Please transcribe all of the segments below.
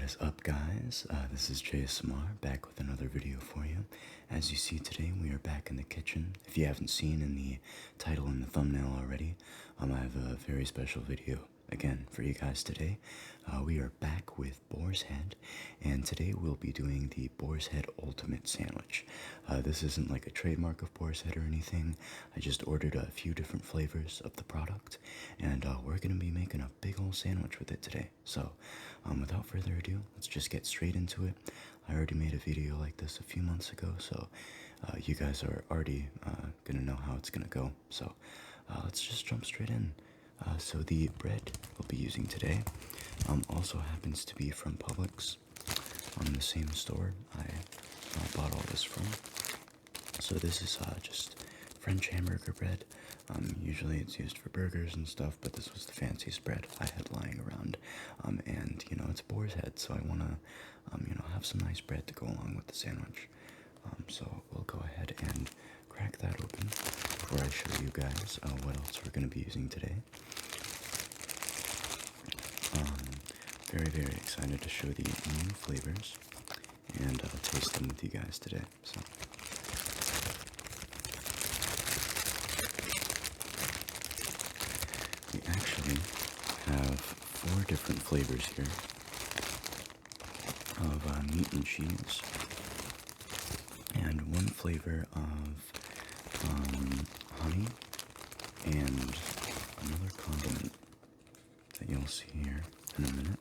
is up, guys? This is JSMR back with another video for you. As you see today, we are back in the kitchen. If you haven't seen in the title and the thumbnail already, I have a very special video again for you guys today. We are back with Boar's Head, and today we'll be doing the Boar's Head Ultimate Sandwich. This isn't like a trademark of Boar's Head or anything. I just ordered a few different flavors of the product, and we're going to be making a big old sandwich with it today. So, without further ado, let's just get straight into it. I already made a video like this a few months ago, so you guys are already going to know how it's going to go. So, let's just jump straight in. So the bread we'll be using today also happens to be from Publix, the same store I bought all this from. So this is just French hamburger bread. Usually it's used for burgers and stuff, but this was the fanciest bread I had lying around. And you know, it's Boar's Head, so I want to have some nice bread to go along with the sandwich. So we'll go ahead and crack that open before I show you guys what else we're going to be using today. Very, very excited to show the new flavors and taste them with you guys today. So, we actually have 4 different flavors here of meat and cheese, and 1 flavor of honey, and another condiment that you'll see here in a minute.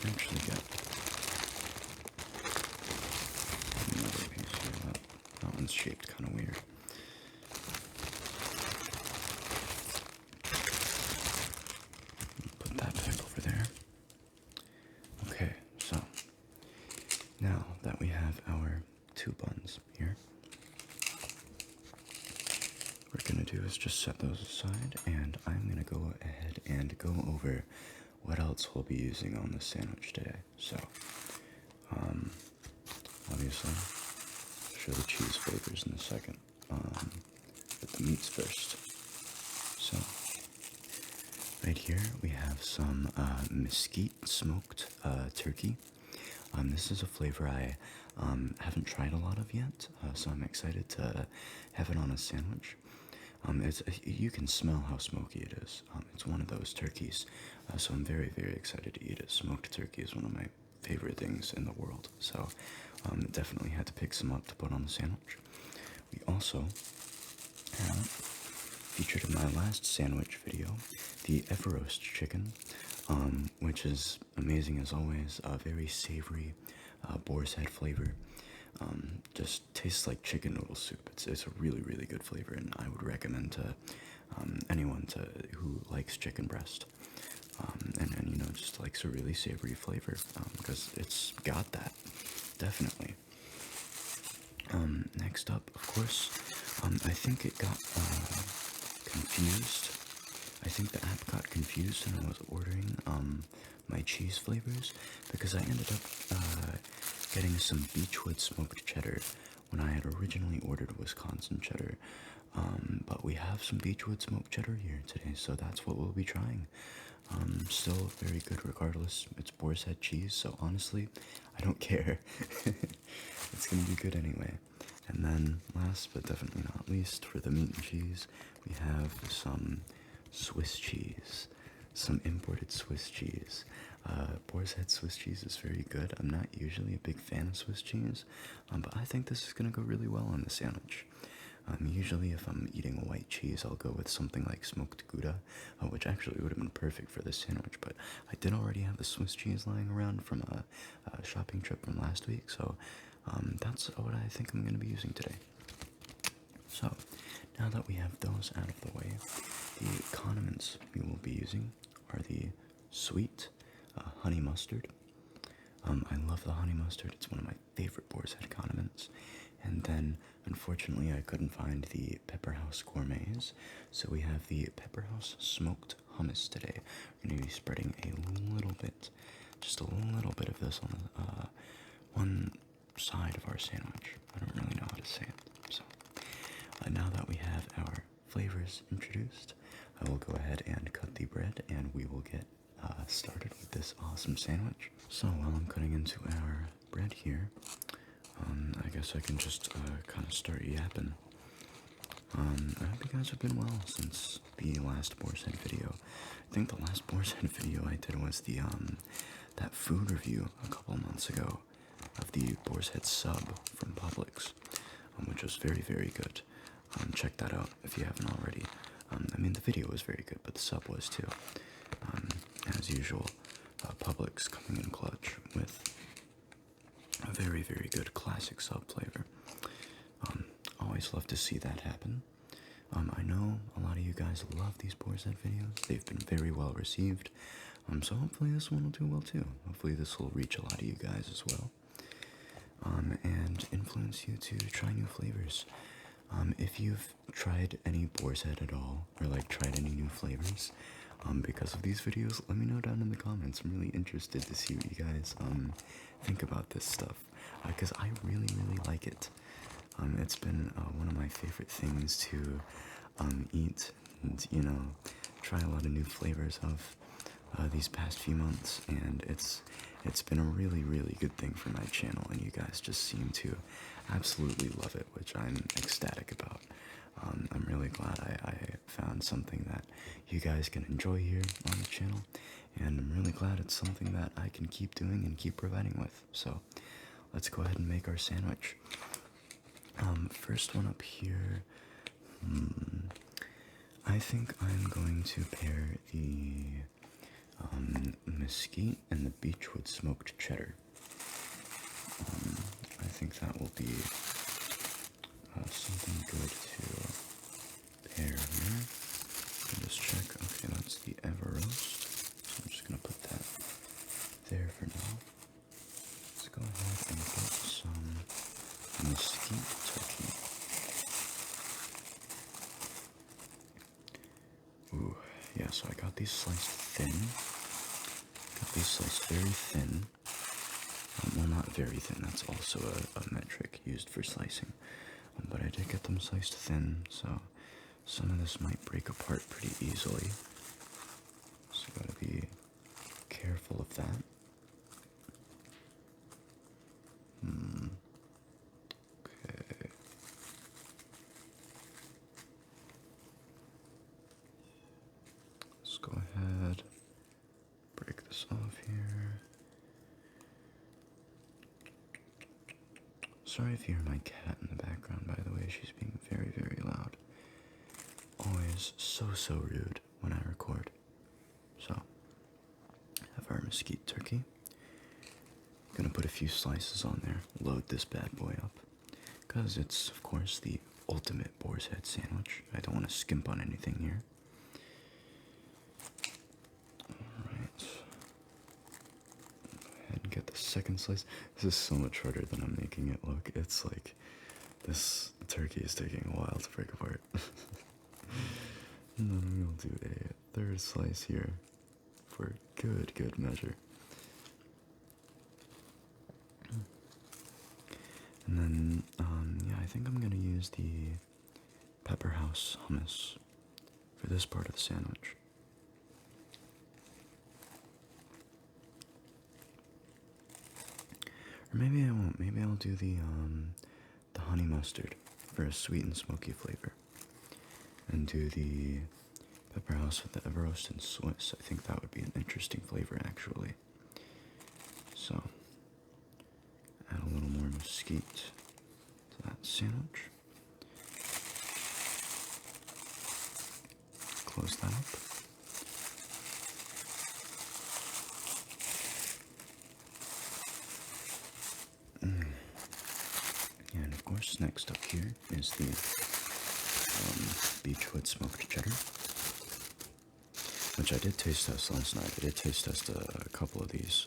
I actually got another piece here. That one's shaped kind of weird. Put that back over there. Okay, so now that we have our 2 buns here, what we're going to do is just set those aside, and I'm going to go ahead and go over what else we'll be using on this sandwich today. So, obviously, I'll show the cheese flavors in a second, but the meats first. So, right here we have some mesquite smoked turkey. This is a flavor I haven't tried a lot of yet, so I'm excited to have it on a sandwich. You can smell how smoky it is. It's one of those turkeys, so I'm very, very excited to eat it. Smoked turkey is one of my favorite things in the world, so definitely had to pick some up to put on the sandwich. We also have, featured in my last sandwich video, the Everroast chicken, which is amazing as always. A very savory Boar's Head flavor. Just tastes like chicken noodle soup. It's a really, really good flavor, and I would recommend to anyone who likes chicken breast, and just likes a really savory flavor, because it's got that, definitely. Next up, of course, I think it got confused. I think the app got confused when I was ordering my cheese flavors, because I ended up getting some Beechwood smoked cheddar when I had originally ordered Wisconsin cheddar. But we have some Beechwood smoked cheddar here today, so that's what we'll be trying. Still very good regardless. It's Boar's Head cheese, so honestly, I don't care. It's gonna be good anyway. And then, last but definitely not least, for the meat and cheese, we have some Swiss cheese. Some imported Swiss cheese. Boar's Head Swiss cheese is very good. I'm not usually a big fan of Swiss cheese, but I think this is going to go really well on the sandwich. Usually if I'm eating a white cheese, I'll go with something like smoked Gouda, which actually would have been perfect for this sandwich, but I did already have the Swiss cheese lying around from a shopping trip from last week, so that's what I think I'm going to be using today. So, now that we have those out of the way, the condiments we will be using are the sweet honey mustard. I love the honey mustard. It's one of my favorite Boar's Head condiments. And then, unfortunately, I couldn't find the Pepper House Gourmets, so we have the Pepper House smoked hummus today. We're going to be spreading a little bit, just a little bit of this on the one side of our sandwich. I don't really know how to say it. So, now that we have our flavors introduced, I will go ahead and cut the bread, and we will get started with this awesome sandwich. So while I'm cutting into our bread here, I guess I can just kind of start yapping. I hope you guys have been well since the last Boar's Head video. I think the last Boar's Head video I did was the that food review a couple months ago of the Boar's Head sub from Publix, which was very, very good. Check that out if you haven't already. I mean, the video was very good, but the sub was too. As usual, Publix coming in clutch with a very, very good classic sub flavor. Always love to see that happen. I know a lot of you guys love these Boar's Head videos. They've been very well received. So hopefully this one will do well too. Hopefully this will reach a lot of you guys as well. And influence you to try new flavors. If you've tried any Boar's Head at all, or like tried any new flavors, because of these videos, let me know down in the comments. I'm really interested to see what you guys think about this stuff, because I really, really like it. It's been one of my favorite things to eat and, you know, try a lot of new flavors of these past few months, and it's been a really, really good thing for my channel, and you guys just seem to absolutely love it, which I'm ecstatic about. I'm really glad I found something that you guys can enjoy here on the channel, and I'm really glad it's something that I can keep doing and keep providing with. So let's go ahead and make our sandwich. First one up here, I think I'm going to pair the mesquite and the beechwood smoked cheddar. I think that will be something good to pair here. Just check. Okay, that's the Everoast. So I'm just gonna put that there for now. Let's go ahead and get some mesquite turkey. Ooh, yeah, so I got these sliced thin. Got these sliced very thin. Well, not very thin, that's also a metric used for slicing. But I did get them sliced thin, so some of this might break apart pretty easily. So gotta be careful of that. Okay. Let's go ahead, break this off here. Sorry if you hear my cat in the background, by the way. She's being very, very loud. Always so rude when I record. So, have our mesquite turkey. Gonna put a few slices on there, load this bad boy up, because it's, of course, the ultimate Boar's Head sandwich. I don't want to skimp on anything here. Alright. Go ahead and get the second slice. This is so much harder than I'm making it look. It's like, this turkey is taking a while to break apart. And then we'll do a third slice here for good measure. And then, yeah, I think I'm gonna use the Pepper House hummus for this part of the sandwich. Or maybe I won't. Maybe I'll do the honey mustard for a sweet and smoky flavor. And do the Pepper House with the Everoast and Swiss. I think that would be an interesting flavor, actually. So, add a little more mesquite to that sandwich. Close that up. And of course, next up here is the beechwood smoked cheddar, which I did taste test last night. I did taste test a couple of these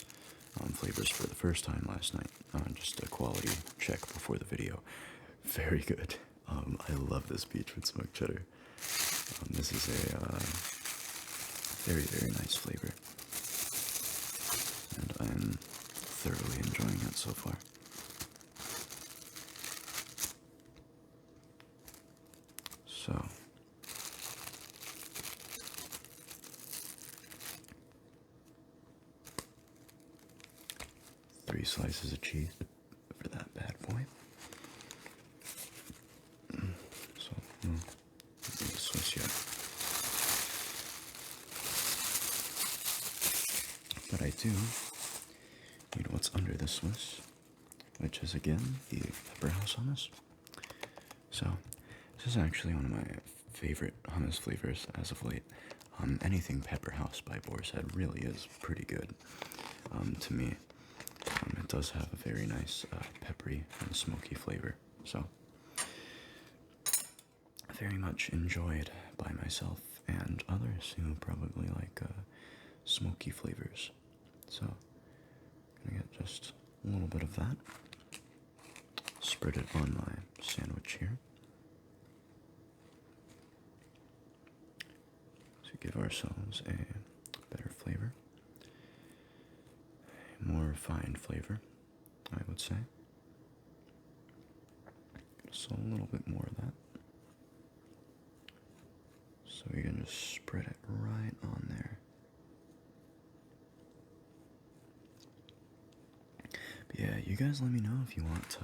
flavors for the first time last night. Just a quality check before the video. Very good. I love this beechwood smoked cheddar. This is a very nice flavor, and I'm thoroughly enjoying it so far. So, 3 slices of cheese for that bad boy. So, no, the Swiss yet. But I do need what's under the Swiss, which is again the pepper house hummus. So, this is actually one of my favorite hummus flavors as of late. Anything Pepper House by Boar's Head really is pretty good to me. It does have a very nice peppery and smoky flavor, so very much enjoyed by myself and others who probably like smoky flavors. So, gonna get just a little bit of that, spread it on my sandwich here. Give ourselves a better flavor, a more refined flavor, I would say. So a little bit more of that. So we can just spread it right on there. But yeah, you guys let me know if you want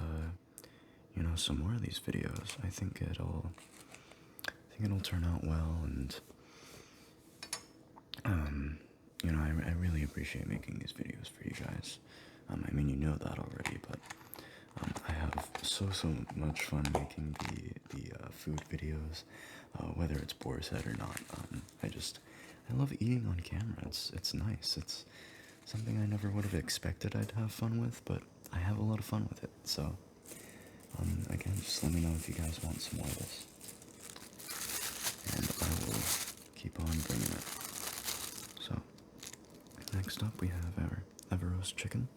some more of these videos. I think it'll turn out well, and I really appreciate making these videos for you guys. I mean, you know that already, but I have so much fun making the food videos, whether it's Boar's Head or not. I love eating on camera. It's nice. It's something I never would have expected I'd have fun with, but I have a lot of fun with it. So, again, just let me know if you guys want some more of this, and I will keep on bringing it. So, next up we have our Everroast chicken.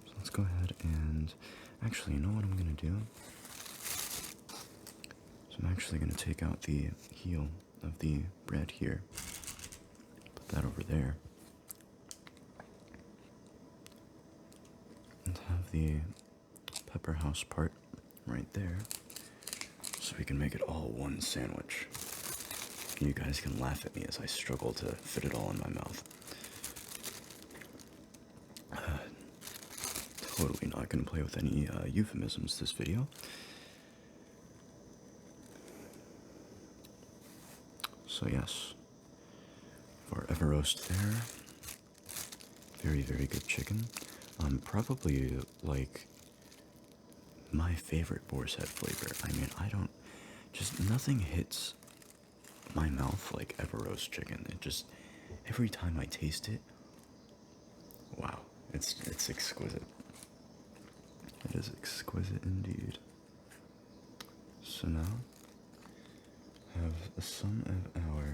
So let's go ahead and, actually, you know what I'm going to do? So I'm actually going to take out the heel of the bread here, put that over there, and have the pepper house part right there, so we can make it all one sandwich. You guys can laugh at me as I struggle to fit it all in my mouth. Totally not going to play with any euphemisms this video. So yes, for Everroast there, very good chicken. Probably like my favorite Boar's Head flavor. I mean, nothing hits my mouth like Everroast chicken. It just, every time I taste it, wow, it's exquisite. It is exquisite indeed. So now, have some of our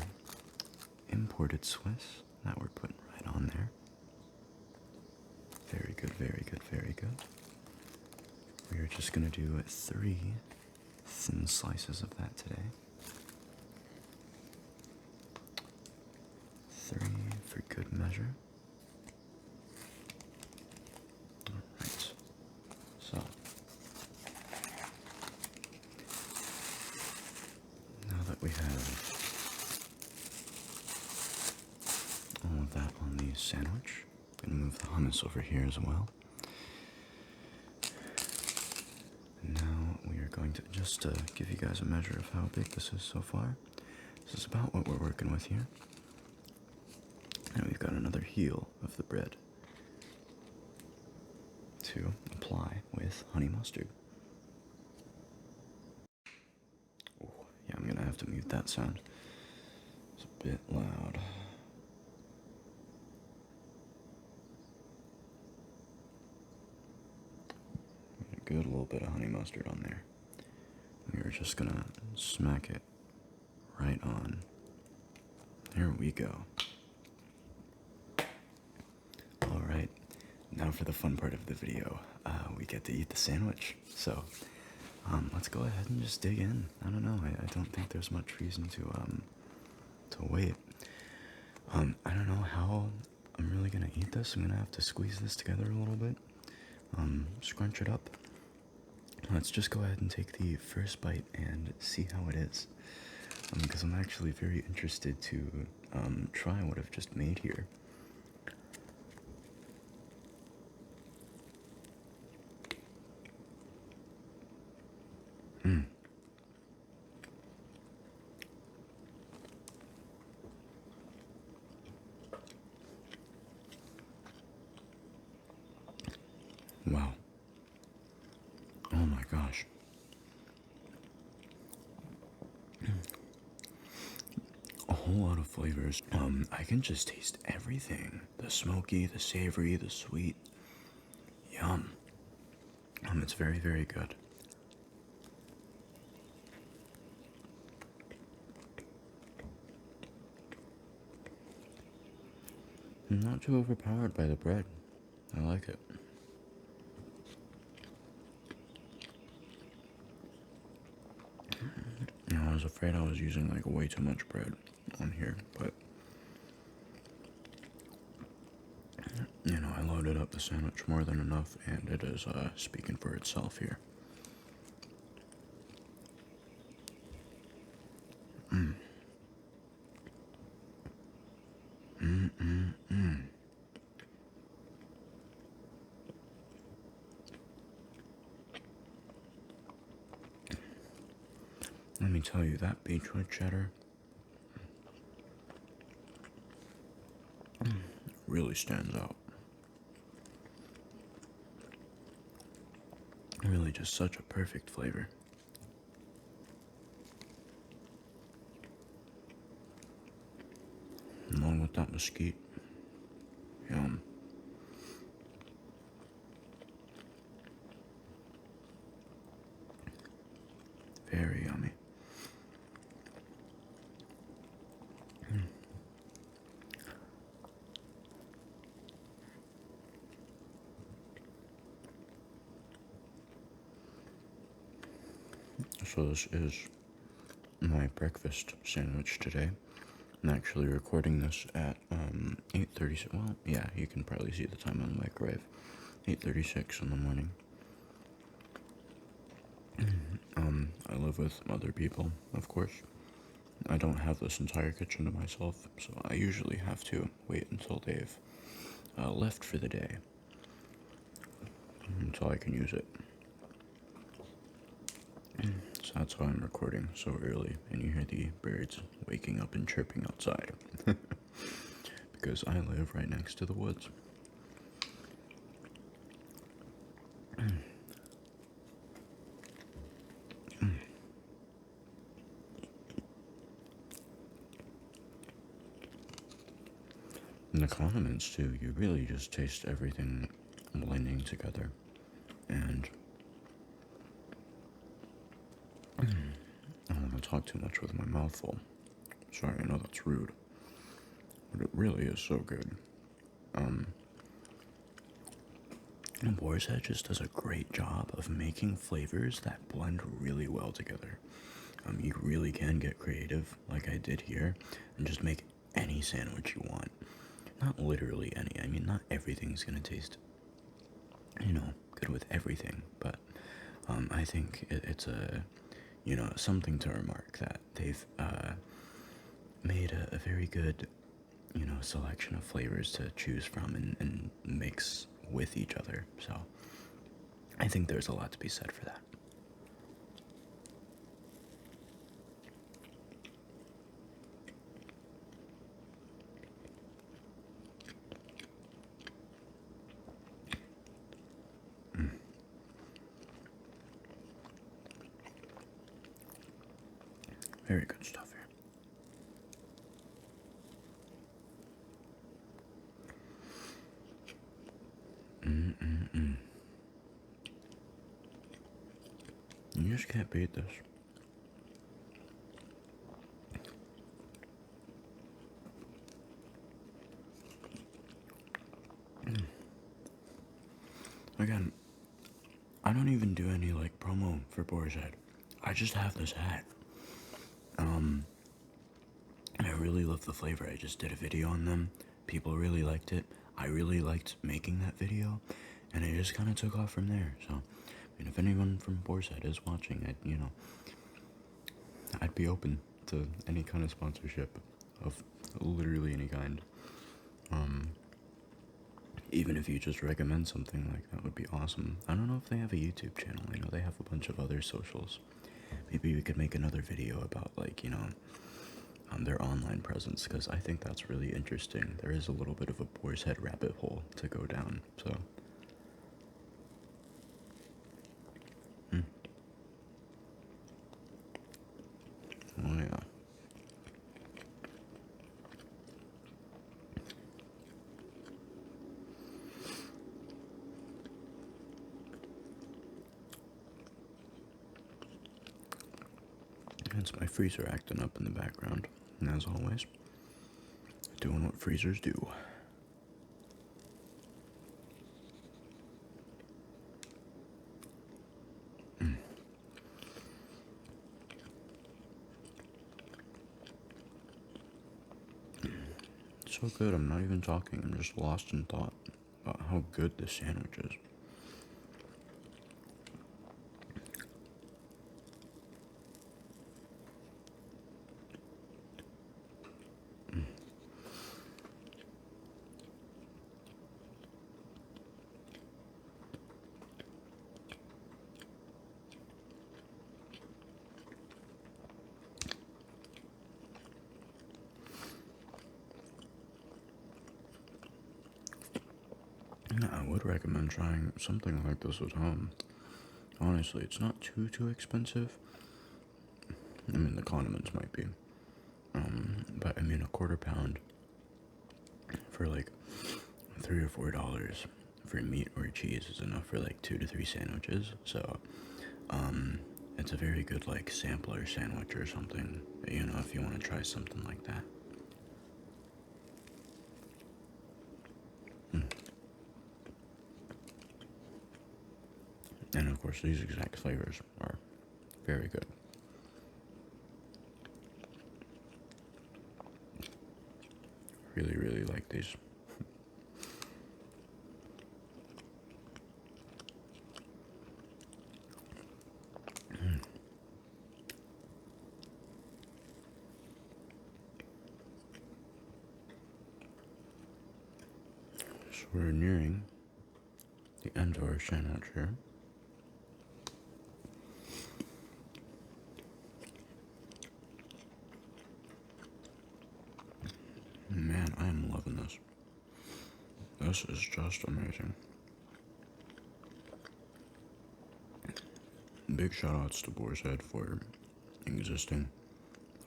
imported Swiss that we're putting right on there. Very good. We are just gonna do 3 thin slices of that today. 3 for good measure. Alright, so now that we have all of that on the sandwich, I'm going to move the hummus over here as well. Now we are going to just give you guys a measure of how big this is so far. This is about what we're working with here. And we've got another heel of the bread to apply with honey mustard. Oh, yeah, I'm gonna have to mute that sound. It's a bit loud. A good little bit of honey mustard on there. We are just gonna smack it right on. There we go. Alright, now for the fun part of the video. We get to eat the sandwich. So, let's go ahead and just dig in. I don't know, I don't think there's much reason to wait. I don't know how I'm really gonna eat this. I'm gonna have to squeeze this together a little bit. Scrunch it up. Let's just go ahead and take the first bite and see how it is. Because I'm actually very interested to try what I've just made here. Wow. Oh my gosh. A whole lot of flavors. I can just taste everything. The smoky, the savory, the sweet. Yum. It's very, very good. Not too overpowered by the bread. I like it. I was afraid I was using like way too much bread on here, but I loaded up the sandwich more than enough, and it is speaking for itself here. Let me tell you, that beechwood cheddar really stands out. Really just such a perfect flavor. Along with that mesquite. Yum. Very yummy. So this is my breakfast sandwich today. I'm actually recording this at 8:30. Well, yeah, you can probably see the time on the microwave. 8:36 in the morning. I live with other people, of course. I don't have this entire kitchen to myself, so I usually have to wait until they've left for the day until I can use it. So that's why I'm recording so early, and you hear the birds waking up and chirping outside. Because I live right next to the woods. And the condiments too, you really just taste everything blending together. And I don't want to talk too much with my mouth full. Sorry, I know that's rude. But it really is so good. And Boar's Head just does a great job of making flavors that blend really well together. You really can get creative, like I did here, and just make any sandwich you want. Not literally any. I mean, not everything's gonna taste, good with everything. But I think it's something to remark that they've made a very good, selection of flavors to choose from and mix with each other. So I think there's a lot to be said for that. Very good stuff here. You just can't beat this. Again, I don't even do any like promo for Boar's Head. I just have this hat. And I really love the flavor. I just did a video on them. People really liked it. I really liked making that video, and it just kind of took off from there. So, if anyone from Boar's Head is watching, I'd be open to any kind of sponsorship of literally any kind. Even if you just recommend something, like, that would be awesome. I don't know if they have a YouTube channel. I know they have a bunch of other socials. Maybe we could make another video about, like, their online presence, because I think that's really interesting. There is a little bit of a Boar's Head rabbit hole to go down, so That's my freezer acting up in the background. And as always, doing what freezers do. So good, I'm not even talking, I'm just lost in thought about how good this sandwich is. I would recommend trying something like this at home. Honestly, it's not too expensive. I mean, the condiments might be. But I mean, a quarter pound for like $3 or $4 for meat or cheese is enough for like 2 to 3 sandwiches. So, it's a very good like sampler sandwich or something, you know, if you want to try something like that. And of course, these exact flavors are very good. Really like these. So we're nearing the end of our sandwich here. Man, I am loving this. This is just amazing. Big shout outs to Boar's Head for existing.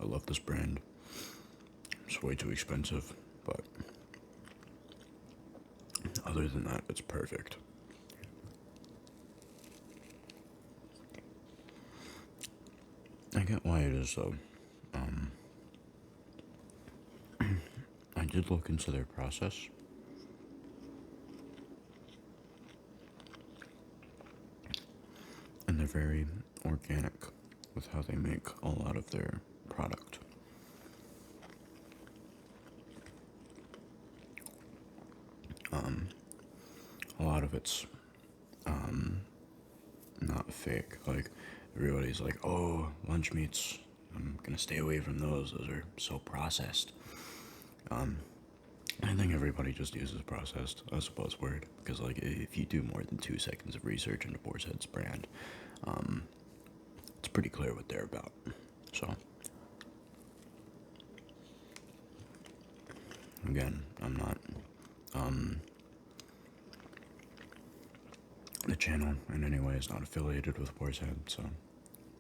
I love this brand. It's way too expensive, but other than that, it's perfect. I get why it is though. I did look into their process. And they're very organic with how they make a lot of their product. A lot of it's not fake. Like, everybody's like, oh, lunch meats, I'm gonna stay away from those. Those are so processed. I think everybody just uses processed as a buzzword because, like, if you do more than 2 seconds of research into Boar's Head's brand, it's pretty clear what they're about. So, again, I'm not, the channel in any way is not affiliated with Boar's Head, so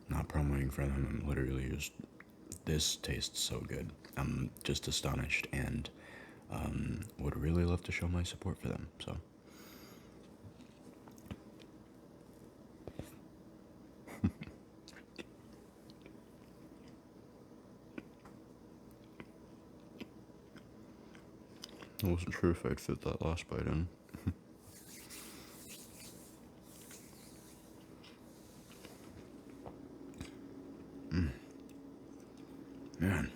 not promoting for them. I'm literally just, this tastes so good. I'm just astonished and would really love to show my support for them. So, I wasn't sure if I'd fit that last bite in. Man.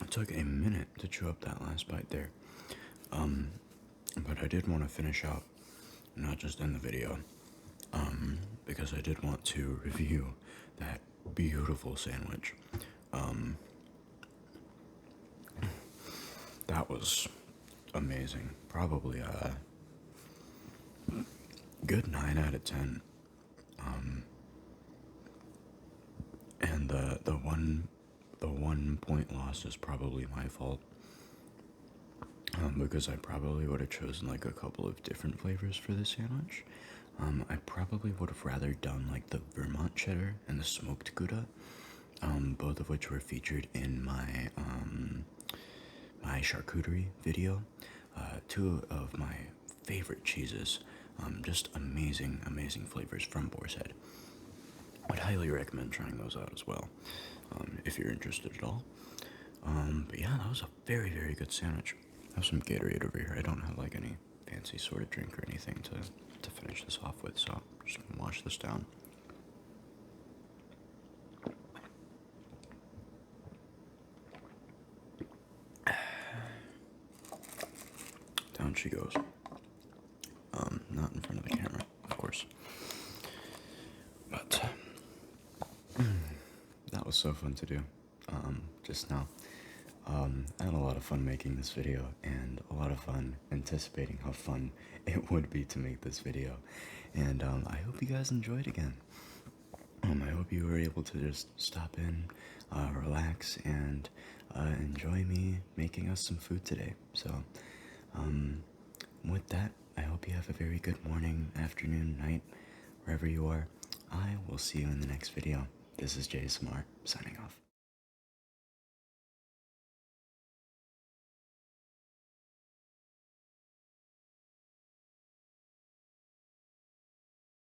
It took a minute to chew up that last bite there. But I did want to finish out, not just end the video, because I did want to review that beautiful sandwich. That was amazing. Probably a good 9 out of 10. And the one point loss is probably my fault. because I probably would have chosen like a couple of different flavors for this sandwich. I probably would have rather done like the Vermont cheddar and the smoked Gouda, both of which were featured in my charcuterie video. Two of my favorite cheeses, just amazing, amazing flavors from Boar's Head. I'd highly recommend trying those out as well, if you're interested at all. But yeah, that was a very, very good sandwich. I have some Gatorade over here. I don't have like any fancy sort of drink or anything to finish this off with, so I'm just gonna wash this down. Down she goes. Not in front of the camera, of course. But that was so fun to do. Just now. I had a lot of fun making this video and a lot of fun anticipating how fun it would be to make this video. And I hope you guys enjoyed again. I hope you were able to just stop in, relax, and enjoy me making us some food today. So, with that, I hope you have a very good morning, afternoon, night, wherever you are. I will see you in the next video. This is JSMR, signing off.